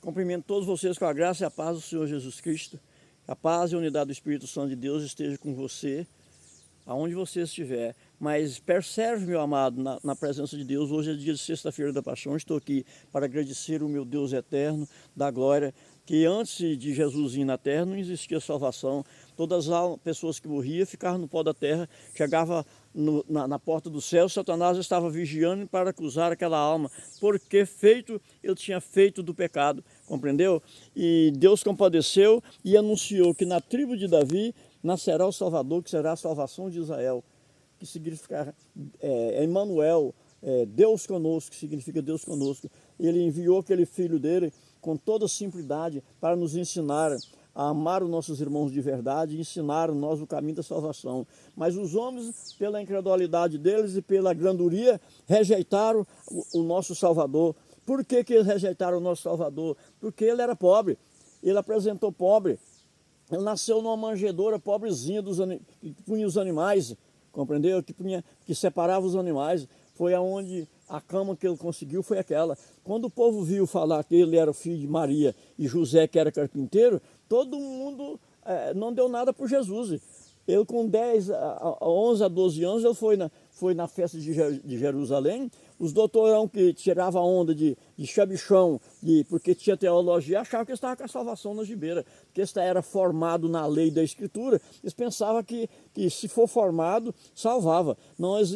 Cumprimento todos vocês com a graça e a paz do Senhor Jesus Cristo. A paz e a unidade do Espírito Santo de Deus esteja com você, aonde você estiver. Mas percebe, meu amado, na presença de Deus. Hoje é dia de sexta-feira da paixão. Estou aqui para agradecer o meu Deus eterno, da glória, que antes de Jesus vir na terra não existia salvação. Todas as pessoas que morriam ficavam no pó da terra, chegava na porta do céu, Satanás estava vigiando para acusar aquela alma, porque eu tinha feito do pecado, compreendeu? E Deus compadeceu e anunciou que na tribo de Davi nascerá o Salvador, que será a salvação de Israel, que significa Emmanuel, Deus conosco, que significa Deus conosco. Ele enviou aquele filho dele com toda simplicidade para nos ensinar a amar os nossos irmãos de verdade e ensinar a nós o caminho da salvação. Mas os homens, pela incredulidade deles e pela granduria, rejeitaram o nosso Salvador. Por que eles rejeitaram o nosso Salvador? Porque ele era pobre, ele apresentou pobre. Ele nasceu numa manjedoura pobrezinha que punha os animais, compreendeu? Que separava os animais. Foi aonde a cama que ele conseguiu foi aquela. Quando o povo viu falar que ele era o filho de Maria e José, que era carpinteiro, todo mundo não deu nada por Jesus. Ele com 11 a 12 anos, ele foi na festa de Jerusalém. Os doutorão que tiravam onda de chabichão, porque tinha teologia, achavam que ele estava com a salvação na gibeira, porque ele era formado na lei da Escritura. Eles pensavam que se for formado, salvava. Não, eles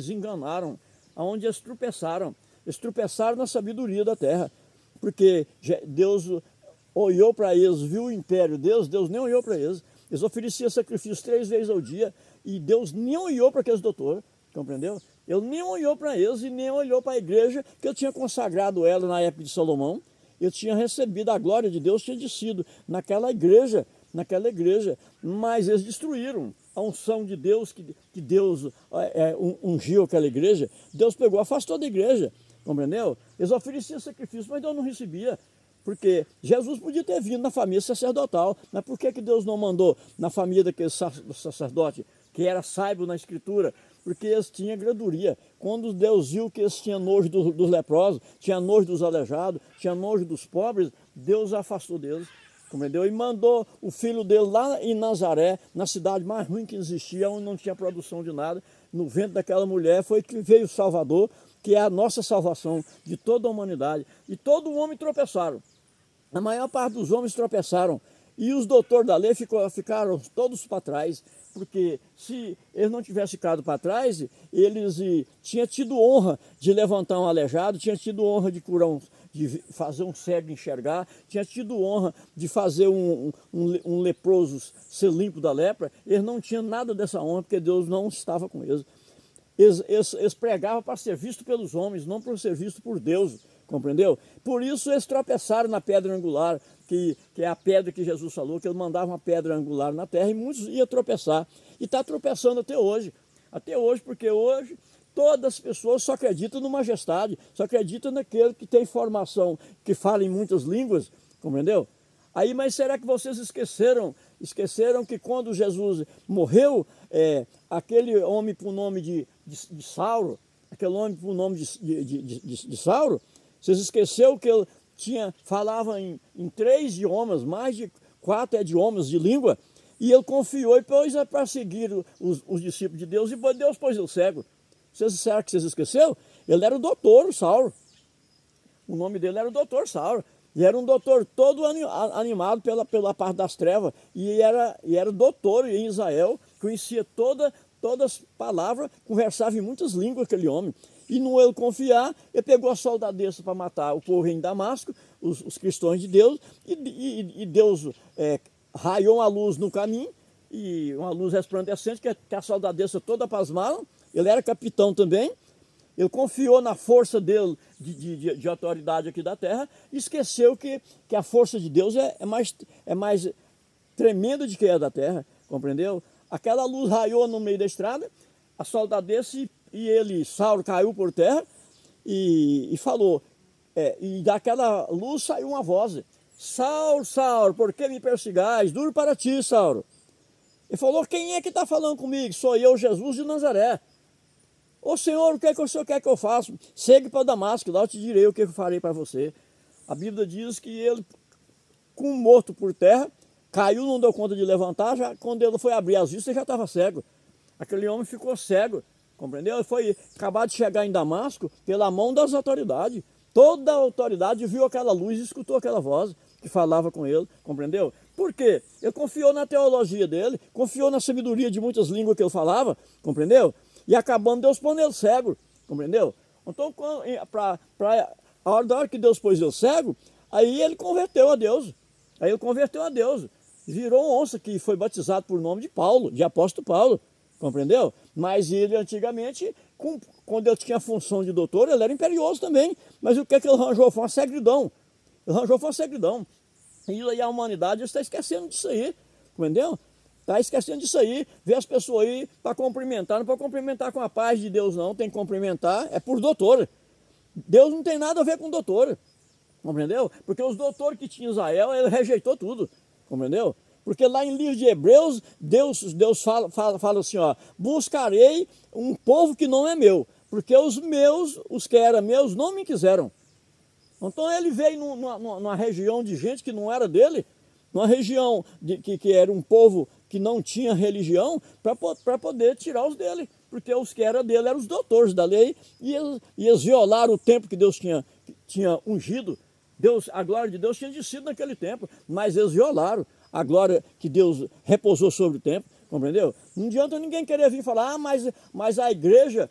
enganaram, aonde eles tropeçaram. Eles tropeçaram na sabedoria da terra, porque Deus olhou para eles, viu o império deles, Deus nem olhou para eles. Eles ofereciam sacrifícios 3 vezes ao dia e Deus nem olhou para aqueles doutores, compreendeu? Ele nem olhou para eles e nem olhou para a igreja, que ele tinha consagrado ela na época de Salomão. Ele tinha recebido a glória de Deus, tinha descido naquela igreja, mas eles destruíram a unção de Deus, que Deus ungiu aquela igreja. Deus pegou, afastou da igreja, compreendeu? Eles ofereciam sacrifício, mas Deus não recebia. Porque Jesus podia ter vindo na família sacerdotal, mas por que Deus não mandou na família daquele sacerdote, que era sábio na escritura? Porque eles tinham graduria. Quando Deus viu que eles tinham nojo dos leprosos, tinha nojo dos aleijados, tinha nojo dos pobres, Deus afastou deles, compreendeu? E mandou o filho dele lá em Nazaré, na cidade mais ruim que existia, onde não tinha produção de nada. No ventre daquela mulher foi que veio o Salvador, que é a nossa salvação de toda a humanidade. E todo homem tropeçaram. A maior parte dos homens tropeçaram. E os doutores da lei ficaram todos para trás, porque se eles não tivessem ficado para trás, eles tinham tido honra de levantar um aleijado, tinham tido honra de curar de fazer um cego enxergar, tinha tido honra de fazer um leproso ser limpo da lepra. Eles não tinham nada dessa honra, porque Deus não estava com eles. Eles pregavam para ser visto pelos homens, não para ser visto por Deus, compreendeu? Por isso eles tropeçaram na pedra angular, que é a pedra que Jesus falou, que ele mandava uma pedra angular na terra e muitos iam tropeçar. E está tropeçando até hoje, porque hoje todas as pessoas só acreditam no majestade, só acreditam naquele que tem formação, que fala em muitas línguas, compreendeu? Aí, mas será que vocês esqueceram que quando Jesus morreu, aquele homem por nome de Saulo, aquele homem por nome de Saulo, vocês esqueceram que ele falava em 3 idiomas, mais de 4 idiomas de língua, e ele confiou e pôs para seguir os discípulos de Deus, e Deus pôs ele cego. Será que vocês esqueceram? Ele era o doutor Saulo. O nome dele era o doutor Saulo. E era um doutor todo animado pela parte das trevas. E era doutor em Israel, conhecia todas as palavras, conversava em muitas línguas aquele homem. E no ele confiar, ele pegou a soldadeça para matar o povo em Damasco, os cristãos de Deus, e Deus raiou uma luz no caminho, e uma luz resplandecente, que a soldadeça toda pasmaram. Ele era capitão também. Ele confiou na força dele de autoridade aqui da terra, e esqueceu que a força de Deus é mais tremenda do que a da terra, compreendeu? Aquela luz raiou no meio da estrada, a soldadeça Saulo caiu por terra e falou, e daquela luz saiu uma voz: Saulo, Saulo, por que me persigais? Duro para ti, Saulo. Ele falou: quem é que está falando comigo? Sou eu, Jesus de Nazaré. Ô Senhor, o que é que o Senhor quer que eu faça? Segue para Damasco, lá eu te direi o que eu farei para você. A Bíblia diz que ele, com um morto por terra, caiu, não deu conta de levantar, já, quando ele foi abrir as vistas, ele já estava cego. Aquele homem ficou cego, compreendeu? Ele foi acabar de chegar em Damasco pela mão das autoridades. Toda a autoridade viu aquela luz e escutou aquela voz que falava com ele, compreendeu? Por quê? Ele confiou na teologia dele, confiou na sabedoria de muitas línguas que ele falava, compreendeu? E acabando Deus pondo ele cego, compreendeu? Então, a hora que Deus pôs ele cego, aí ele converteu a Deus. Aí ele converteu a Deus. Virou um onça que foi batizado por nome de Paulo, de apóstolo Paulo, compreendeu? Mas ele antigamente, quando ele tinha a função de doutor, ele era imperioso também. Mas o que ele arranjou? Foi uma cegridão. Ele arranjou foi uma cegridão. E aí a humanidade está esquecendo disso aí, entendeu? Está esquecendo disso aí, vê as pessoas aí para cumprimentar, não para cumprimentar com a paz de Deus não, tem que cumprimentar, é por doutor. Deus não tem nada a ver com doutor, compreendeu? Porque os doutores que tinha Israel, ele rejeitou tudo, compreendeu? Porque lá em livro de Hebreus, Deus fala assim, ó, buscarei um povo que não é meu, porque os meus, os que eram meus, não me quiseram. Então ele veio numa região de gente que não era dele, numa região que era um povo que não tinha religião, para poder tirar os dele, porque os que eram dele eram os doutores da lei, e eles violaram o tempo que Deus tinha ungido. A glória de Deus tinha descido naquele tempo, mas eles violaram a glória que Deus repousou sobre o tempo, compreendeu? Não adianta ninguém querer vir falar, mas a igreja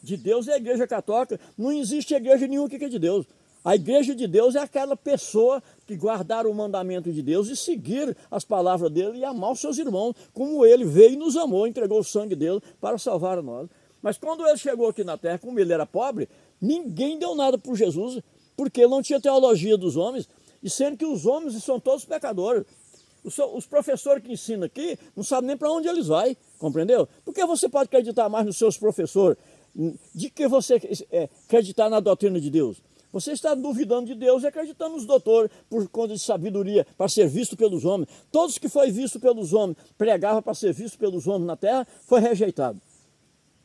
de Deus é a igreja católica. Não existe igreja nenhuma que é de Deus. A igreja de Deus é aquela pessoa que guardar o mandamento de Deus e seguir as palavras dele e amar os seus irmãos, como ele veio e nos amou, entregou o sangue dele para salvar a nós. Mas quando ele chegou aqui na terra, como ele era pobre, ninguém deu nada por Jesus, porque ele não tinha teologia dos homens, e sendo que os homens são todos pecadores. Os professores que ensinam aqui não sabem nem para onde eles vão, compreendeu? Porque você pode acreditar mais nos seus professores de que você acreditar na doutrina de Deus. Você está duvidando de Deus e acreditando nos doutores por conta de sabedoria, para ser visto pelos homens. Todos que foi visto pelos homens, pregava para ser visto pelos homens na terra, foi rejeitado.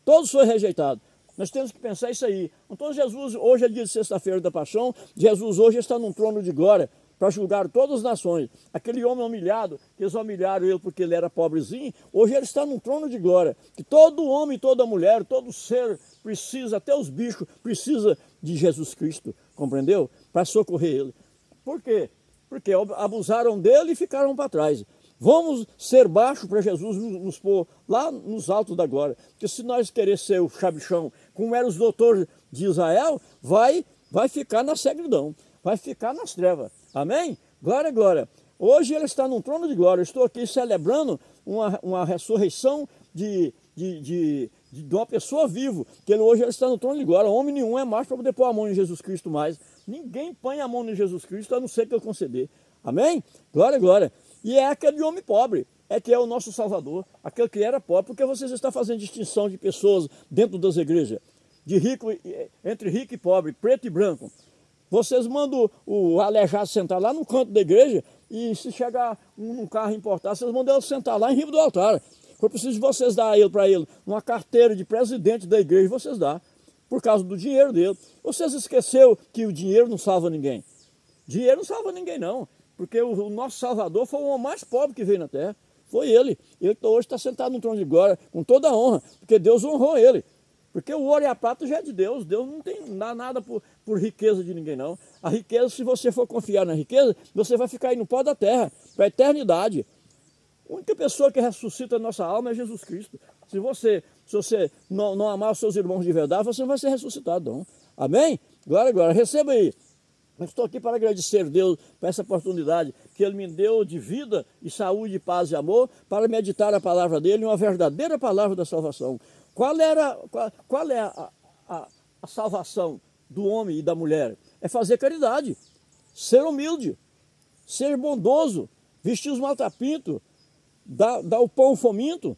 Todos foram rejeitados. Nós temos que pensar isso aí. Então Jesus, hoje é dia de sexta-feira da paixão, Jesus hoje está num trono de glória para julgar todas as nações. Aquele homem humilhado, que eles humilharam ele porque ele era pobrezinho, hoje ele está num trono de glória. Que todo homem, toda mulher, todo ser precisa, até os bichos, precisa de Jesus Cristo, compreendeu? Para socorrer ele. Por quê? Porque abusaram dele e ficaram para trás. Vamos ser baixos para Jesus nos pôr lá nos altos da glória. Porque se nós querer ser o chabichão, como eram os doutores de Israel, vai ficar na cegridão, vai ficar nas trevas. Amém? Glória, glória. Hoje ele está num trono de glória. Eu estou aqui celebrando uma ressurreição de uma pessoa viva. Que hoje ele está no trono de glória. Homem nenhum é mais para poder pôr a mão em Jesus Cristo mais. Ninguém põe a mão em Jesus Cristo a não ser que ele conceder. Amém? Glória, glória. E é aquele homem pobre, que é o nosso Salvador, aquele que era pobre, porque vocês estão fazendo distinção de pessoas dentro das igrejas, entre rico e pobre, preto e branco. Vocês mandam o aleijado sentar lá no canto da igreja e se chegar num carro importado, vocês mandam ele sentar lá em riba do altar. For preciso vocês dar para ele uma carteira de presidente da igreja, vocês dão, por causa do dinheiro dele. Vocês esqueceram que o dinheiro não salva ninguém. Dinheiro não salva ninguém não. Porque o nosso Salvador foi o homem mais pobre que veio na terra. Foi ele. Ele hoje está sentado no trono de glória com toda a honra, porque Deus honrou ele. Porque o ouro e a prata já é de Deus. Deus não tem nada por riqueza de ninguém, não. A riqueza, se você for confiar na riqueza, você vai ficar aí no pó da terra, para a eternidade. A única pessoa que ressuscita a nossa alma é Jesus Cristo. Se você não amar os seus irmãos de verdade, você não vai ser ressuscitado, não. Amém? Glória, glória. Receba aí. Eu estou aqui para agradecer a Deus por essa oportunidade que Ele me deu de vida e saúde, paz e amor, para meditar a palavra dEle, uma verdadeira palavra da salvação. Qual é a salvação do homem e da mulher? É fazer caridade, ser humilde, ser bondoso, vestir os maltrapintos, dar o pão ao faminto,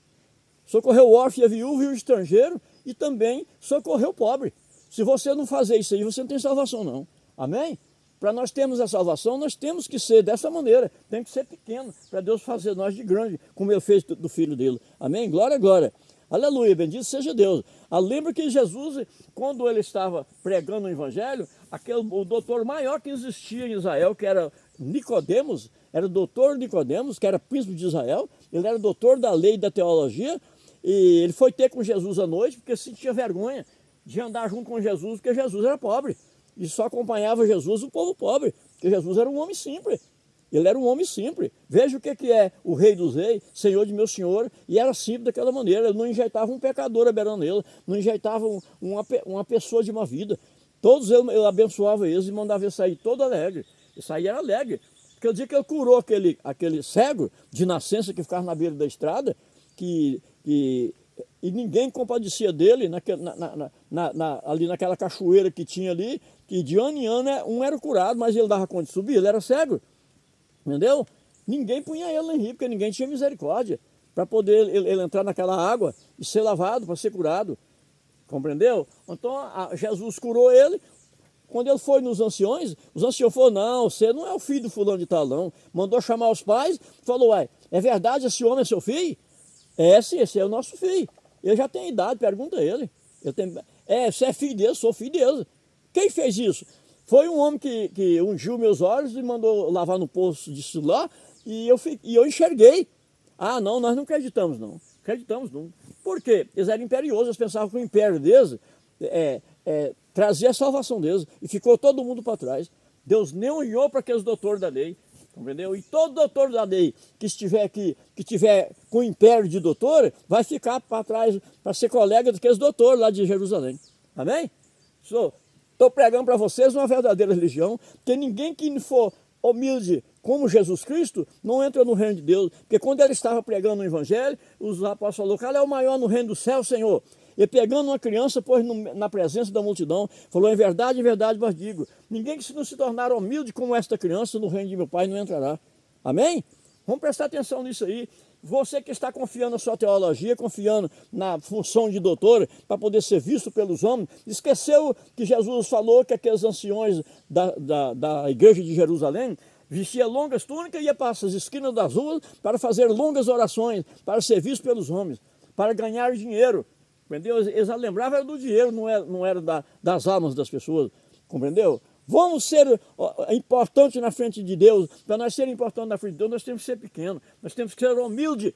socorrer o órfão e a viúva e o estrangeiro e também socorrer o pobre. Se você não fazer isso aí, você não tem salvação não. Amém? Para nós termos a salvação, nós temos que ser dessa maneira. Tem que ser pequeno, para Deus fazer nós de grande, como Ele fez do Filho dele. Amém? Glória, glória. Aleluia, bendito seja Deus. Lembra que Jesus, quando Ele estava pregando o Evangelho, o doutor maior que existia em Israel, que era Nicodemos, era o doutor Nicodemos, que era príncipe de Israel, ele era doutor da lei e da teologia, e ele foi ter com Jesus à noite, porque sentia vergonha de andar junto com Jesus, porque Jesus era pobre, e só acompanhava Jesus o povo pobre, porque Jesus era um homem simples. Ele era um homem simples. Veja o que é o rei dos reis, senhor de meu senhor, e era simples daquela maneira. Ele não enjeitava um pecador aberrando ele, não enjeitava uma pessoa de má vida. Todos ele abençoava eles e mandava ele sair todo alegre. Isso aí era alegre. Porque o dia que ele curou aquele cego de nascença que ficava na beira da estrada, e ninguém compadecia dele ali naquela cachoeira que tinha ali, que de ano em ano um era curado, mas ele dava conta de subir, ele era cego. Entendeu? Ninguém punha ele em rio, porque ninguém tinha misericórdia para poder ele entrar naquela água e ser lavado, para ser curado. Compreendeu? Então Jesus curou ele. Quando ele foi nos anciões, os anciões falaram: não, você não é o filho do fulano de tal, não. Mandou chamar os pais, falou: uai, é verdade, esse homem é seu filho? É, sim, esse é o nosso filho. Ele já tem idade, pergunta a ele. Você é filho dele? Sou filho dele. Quem fez isso? Foi um homem que ungiu meus olhos e mandou lavar no poço de Siló, e eu enxerguei. Ah, não, nós não acreditamos, não. Acreditamos, não. Por quê? Eles eram imperiosos, eles pensavam que o império deles trazia a salvação deles, e ficou todo mundo para trás. Deus nem olhou para aqueles doutores da lei, compreendeu? E todo doutor da lei que estiver aqui, que tiver com o império de doutor, vai ficar para trás, para ser colega daqueles doutores lá de Jerusalém. Amém? Estou pregando para vocês uma verdadeira religião, porque ninguém que for humilde como Jesus Cristo não entra no reino de Deus. Porque quando ele estava pregando o evangelho, os apóstolos falaram: qual é o maior no reino do céu, Senhor? E pegando uma criança, pôs na presença da multidão, falou: em verdade vos digo, ninguém que não se tornar humilde como esta criança no reino de meu Pai não entrará. Amém? Vamos prestar atenção nisso aí. Você que está confiando na sua teologia, confiando na função de doutor, para poder ser visto pelos homens, esqueceu que Jesus falou que aqueles anciões da igreja de Jerusalém vestiam longas túnicas e iam para as esquinas das ruas para fazer longas orações, para ser visto pelos homens, para ganhar dinheiro. Entendeu? Eles lembravam do dinheiro, não era das almas das pessoas. Compreendeu? Vamos ser importantes na frente de Deus. Para nós sermos importantes na frente de Deus, nós temos que ser pequenos, nós temos que ser humildes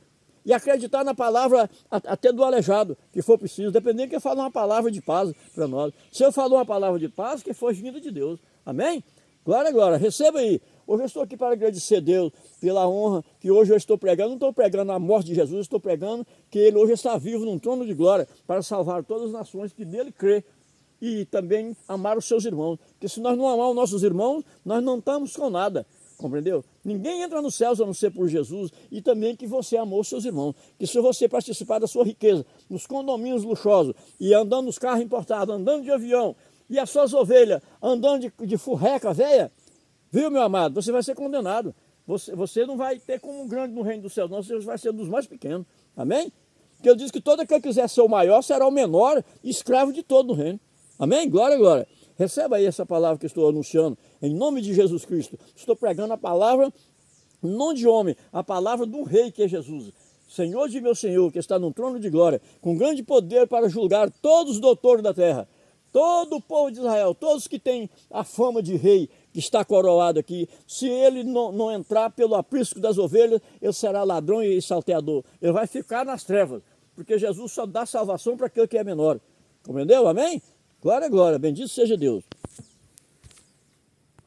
e acreditar na palavra até do aleijado, que for preciso, dependendo que eu fale uma palavra de paz para nós. Se eu falar uma palavra de paz, que foi vinda de Deus. Amém? Glória, glória. Receba aí. Hoje eu estou aqui para agradecer a Deus pela honra que hoje eu estou pregando. Não estou pregando a morte de Jesus, estou pregando que ele hoje está vivo num trono de glória para salvar todas as nações que nele crê. E também amar os seus irmãos. Porque se nós não amar os nossos irmãos, nós não estamos com nada. Compreendeu? Ninguém entra no céu a não ser por Jesus. E também que você amou os seus irmãos. Que se você participar da sua riqueza, nos condomínios luxuosos, e andando nos carros importados, andando de avião, e as suas ovelhas andando de furreca velha, viu, meu amado? Você vai ser condenado. Você não vai ter como um grande no reino do céu, não. Você vai ser um dos mais pequenos. Amém? Porque ele diz que todo aquele que quiser ser o maior será o menor, escravo de todo no reino. Amém? Glória, glória. Receba aí essa palavra que eu estou anunciando, em nome de Jesus Cristo. Estou pregando a palavra, não de homem, a palavra do rei que é Jesus. Senhor de meu Senhor, que está no trono de glória, com grande poder para julgar todos os doutores da terra. Todo o povo de Israel, todos que têm a fama de rei, que está coroado aqui, se ele não entrar pelo aprisco das ovelhas, ele será ladrão e salteador. Ele vai ficar nas trevas, porque Jesus só dá salvação para aquele que é menor. Compreendeu? Amém? Glória, glória. Bendito seja Deus.